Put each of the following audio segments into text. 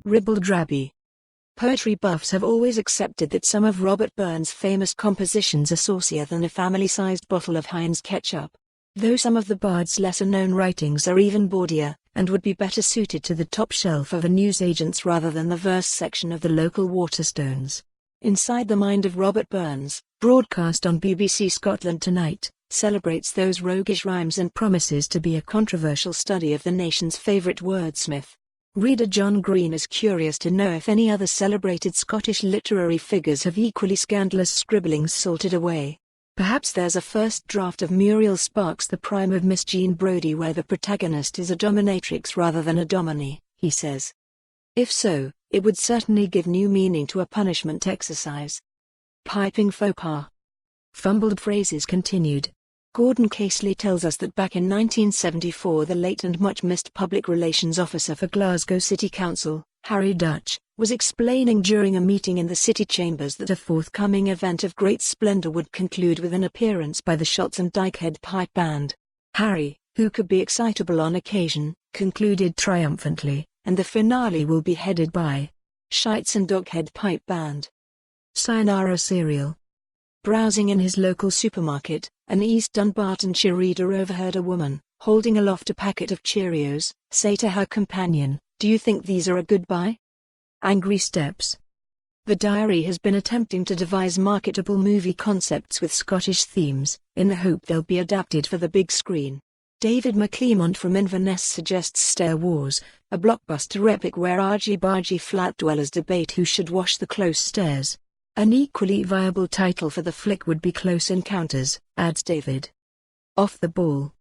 Ribald Rabbie. Poetry buffs have always accepted that some of Robert Burns' famous compositions are saucier than a family-sized bottle of Heinz ketchup, though some of the bard's lesser-known writings are even bawdier, and would be better suited to the top shelf of a newsagents rather than the verse section of the local Waterstones. Inside the Mind of Robert Burns, broadcast on BBC Scotland Tonight, celebrates those roguish rhymes and promises to be a controversial study of the nation's favourite wordsmith. Reader John Greene is curious to know if any other celebrated Scottish literary figures have equally scandalous scribblings salted away. Perhaps there's a first draft of Muriel sparks the prime of Miss Jean Brodie where the protagonist is a dominatrix rather than a dominie, he says. If so, it would certainly give new meaning to a punishment exercise. Piping faux pas. Fumbled phrases continued. Gordon Casely tells us that back in 1974 the late and much-missed public relations officer for Glasgow City Council, Harry Dutch, was explaining during a meeting in the city chambers that a forthcoming event of great splendour would conclude with an appearance by the Shots and Dykehead Pipe Band. Harry, who could be excitable on occasion, concluded triumphantly, and the finale will be headed by Shites and Dykehead Pipe Band. Sayonara cereal. Browsing in his local supermarket, an East Dunbartonshire reader overheard a woman, holding aloft a packet of Cheerios, say to her companion, "Do you think these are a good buy?" Angry steps. The Diary has been attempting to devise marketable movie concepts with Scottish themes, in the hope they'll be adapted for the big screen. David McClemont from Inverness suggests Stair Wars, a blockbuster epic where argy-bargy flat dwellers debate who should wash the close stairs. An equally viable title for the flick would be Close Encounters, adds David. Off the ball.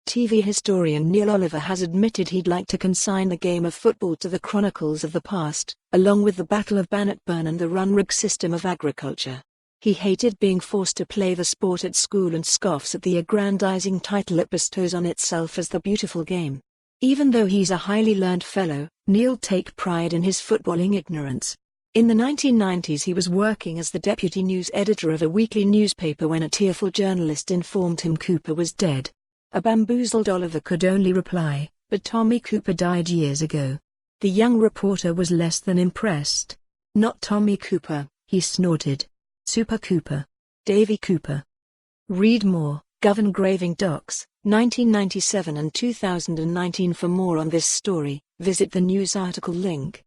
TV historian Neil Oliver has admitted he'd like to consign the game of football to the chronicles of the past, along with the Battle of Bannockburn and the Runrig system of agriculture. He hated being forced to play the sport at school and scoffs at the aggrandizing title it bestows on itself as the beautiful game. Even though he's a highly learned fellow, Neil takes pride in his footballing ignorance. In the 1990s he was working as the deputy news editor of a weekly newspaper when a tearful journalist informed him Cooper was dead. A bamboozled Oliver could only reply, "But Tommy Cooper died years ago." The young reporter was less than impressed. "Not Tommy Cooper," he snorted. "Super Cooper. Davy Cooper." Read more, Govan Graving Docs, 1997 and 2019. For more on this story, visit the news article link.